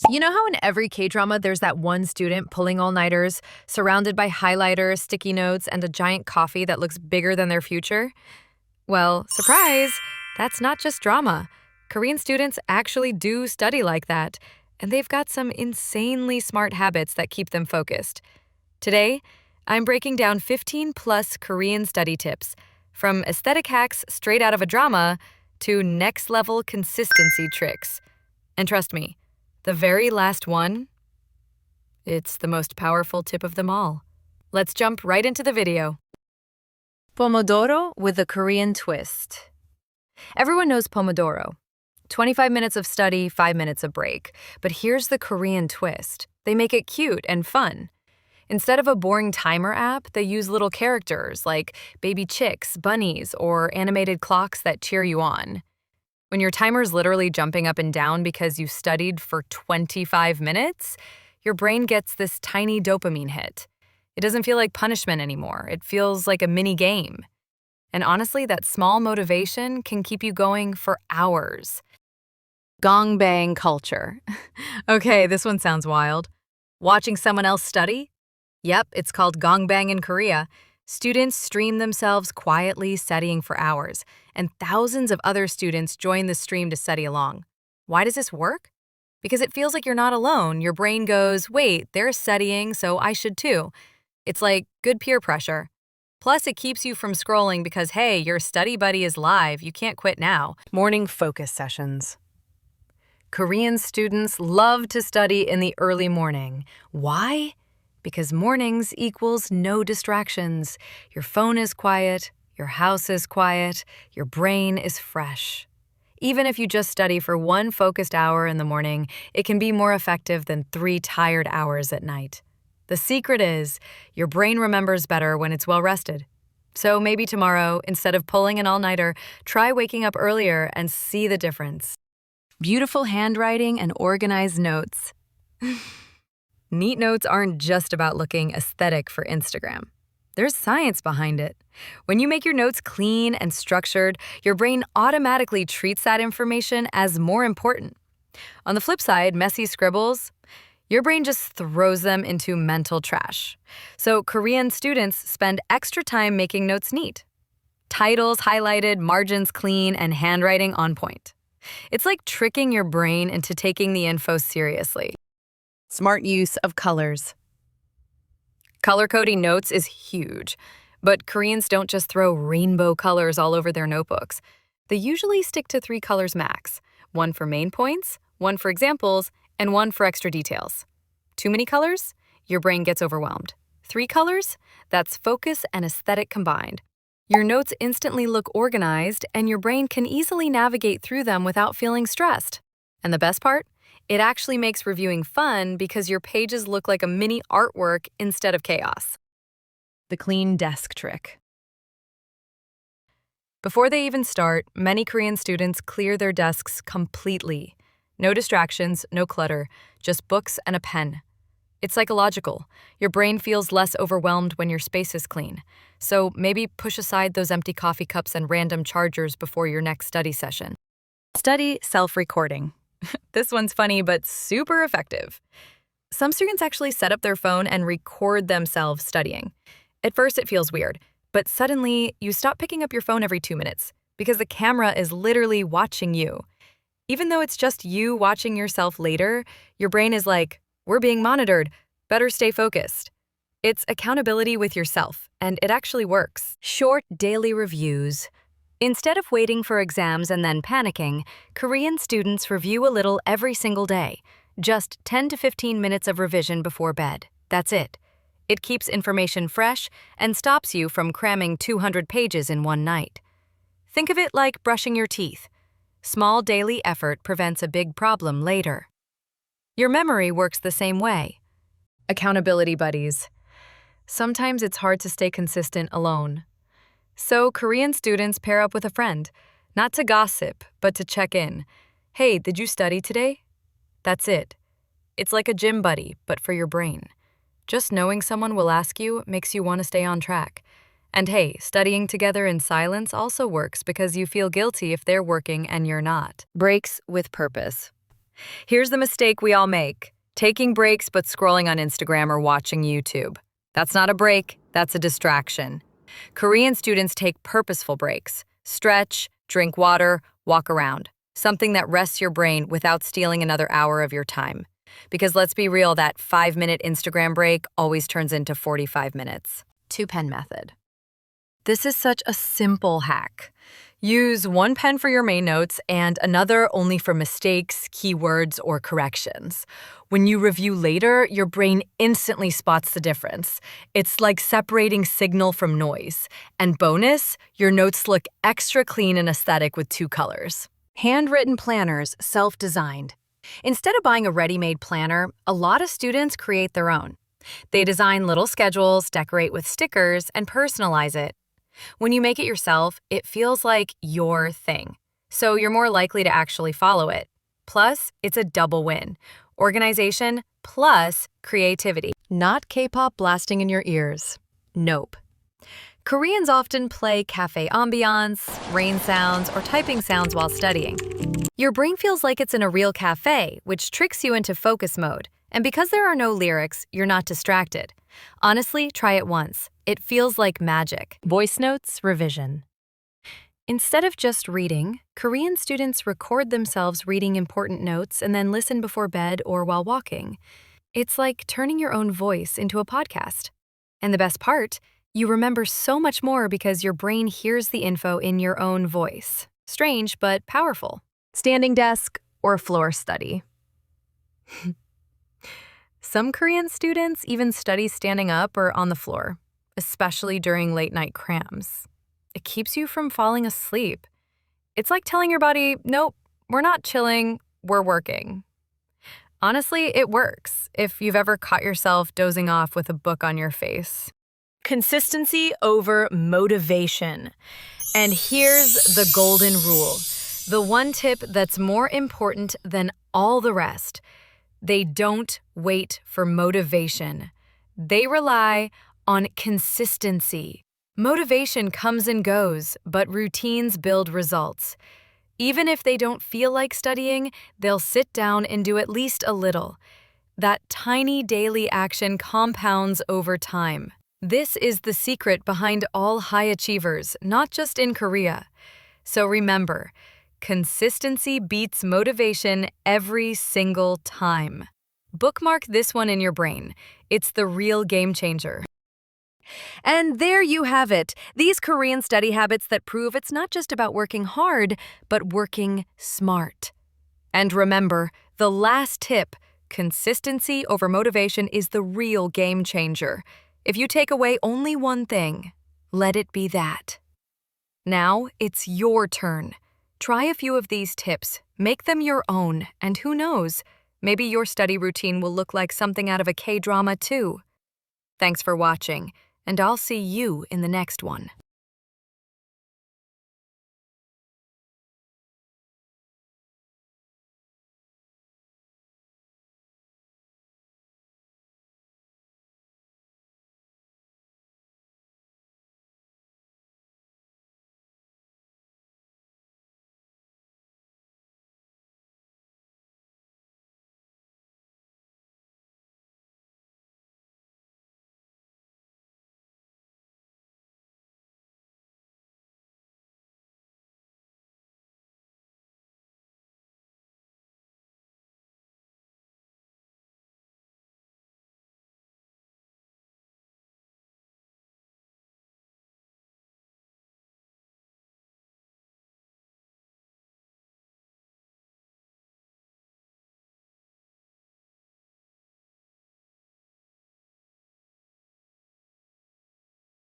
You know how in every K-drama there's that one student pulling all-nighters, surrounded by highlighters, sticky notes, and a giant coffee that looks bigger than their future? Well, surprise! That's not just drama. Korean students actually do study like that, and they've got some insanely smart habits that keep them focused. Today, I'm breaking down 15 plus Korean study tips, from aesthetic hacks straight out of a drama to next level consistency tricks. And trust me, the very last one, it's the most powerful tip of them all. Let's jump right into the video. Pomodoro with a Korean twist. Everyone knows Pomodoro. 25 minutes of study, 5 minutes of break. But here's the Korean twist. They make it cute and fun. Instead of a boring timer app, they use little characters like baby chicks, bunnies, or animated clocks that cheer you on. When your timer's literally jumping up and down because you studied for 25 minutes, your brain gets this tiny dopamine hit. It doesn't feel like punishment anymore. It feels like a mini game. And honestly, that small motivation can keep you going for hours. Gangbang culture. Okay, this one sounds wild. Watching someone else study? Yep, it's called gangbang in Korea. Students stream themselves quietly studying for hours, and thousands of other students join the stream to study along. Why does this work? Because it feels like you're not alone. Your brain goes, wait, they're studying, so I should too. It's like good peer pressure. Plus, it keeps you from scrolling because, hey, your study buddy is live. You can't quit now. Morning focus sessions. Korean students love to study in the early morning. Why? Because mornings equals no distractions. Your phone is quiet, your house is quiet, your brain is fresh. Even if you just study for 1 focused hour in the morning, it can be more effective than 3 tired hours at night. The secret is, your brain remembers better when it's well rested. So maybe tomorrow, instead of pulling an all-nighter, try waking up earlier and see the difference. Beautiful handwriting and organized notes. Neat notes aren't just about looking aesthetic for Instagram. There's science behind it. When you make your notes clean and structured, your brain automatically treats that information as more important. On the flip side, messy scribbles, your brain just throws them into mental trash. So Korean students spend extra time making notes neat. Titles highlighted, margins clean, and handwriting on point. It's like tricking your brain into taking the info seriously. Smart use of colors. Color coding notes is huge, but Koreans don't just throw rainbow colors all over their notebooks. They usually stick to 3 colors max, 1 for main points, 1 for examples, and 1 for extra details. Too many colors? Your brain gets overwhelmed. 3 colors? That's focus and aesthetic combined. Your notes instantly look organized, and your brain can easily navigate through them without feeling stressed. And the best part? It actually makes reviewing fun because your pages look like a mini artwork instead of chaos. The clean desk trick. Before they even start, many Korean students clear their desks completely. No distractions, no clutter, just books and a pen. It's psychological. Your brain feels less overwhelmed when your space is clean. So maybe push aside those empty coffee cups and random chargers before your next study session. Study self-recording. This one's funny, but super effective. Some students actually set up their phone and record themselves studying. At first, it feels weird, but suddenly you stop picking up your phone every 2 minutes because the camera is literally watching you. Even though it's just you watching yourself later, your brain is like, we're being monitored, better stay focused. It's accountability with yourself, and it actually works. Short daily reviews. Instead of waiting for exams and then panicking, Korean students review a little every single day. Just 10 to 15 minutes of revision before bed. That's it. It keeps information fresh and stops you from cramming 200 pages in one night. Think of it like brushing your teeth. Small daily effort prevents a big problem later. Your memory works the same way. Accountability buddies. Sometimes it's hard to stay consistent alone. So Korean students pair up with a friend, not to gossip, but to check in. Hey, did you study today? That's it. It's like a gym buddy, but for your brain. Just knowing someone will ask you makes you want to stay on track. And hey, studying together in silence also works because you feel guilty if they're working and you're not. Breaks with purpose. Here's the mistake we all make: taking breaks but scrolling on Instagram or watching YouTube. That's not a break, that's a distraction. Korean students take purposeful breaks: stretch, drink water, walk around. Something that rests your brain without stealing another hour of your time. Because let's be real, that 5-minute Instagram break always turns into 45 minutes. 2-pen method. This is such a simple hack. Use one pen for your main notes and another only for mistakes, keywords, or corrections. When you review later, your brain instantly spots the difference. It's like separating signal from noise. And bonus, your notes look extra clean and aesthetic with 2 colors. Handwritten planners, self-designed. Instead of buying a ready-made planner, a lot of students create their own. They design little schedules, decorate with stickers, and personalize it. When you make it yourself, it feels like your thing, so you're more likely to actually follow it. Plus, it's a double win: organization plus creativity. Not K-pop blasting in your ears. Nope. Koreans often play cafe ambiance, rain sounds, or typing sounds while studying. Your brain feels like it's in a real cafe, which tricks you into focus mode. And because there are no lyrics, you're not distracted. Honestly, try it once. It feels like magic. Voice notes revision. Instead of just reading, Korean students record themselves reading important notes and then listen before bed or while walking. It's like turning your own voice into a podcast. And the best part, you remember so much more because your brain hears the info in your own voice. Strange, but powerful. Standing desk or floor study. Some Korean students even study standing up or on the floor, especially during late-night crams. It keeps you from falling asleep. It's like telling your body, nope, we're not chilling, we're working. Honestly, it works if you've ever caught yourself dozing off with a book on your face. Consistency over motivation. And here's the golden rule. The one tip that's more important than all the rest. They don't wait for motivation. They rely on consistency. Motivation comes and goes, but routines build results. Even if they don't feel like studying, they'll sit down and do at least a little. That tiny daily action compounds over time. This is the secret behind all high achievers, not just in Korea. So remember, consistency beats motivation every single time. Bookmark this one in your brain. It's the real game changer. And there you have it. These Korean study habits that prove it's not just about working hard, but working smart. And remember, the last tip, consistency over motivation is the real game changer. If you take away only one thing, let it be that. Now it's your turn. Try a few of these tips, make them your own, and who knows, maybe your study routine will look like something out of a K-drama too. Thanks for watching, and I'll see you in the next one.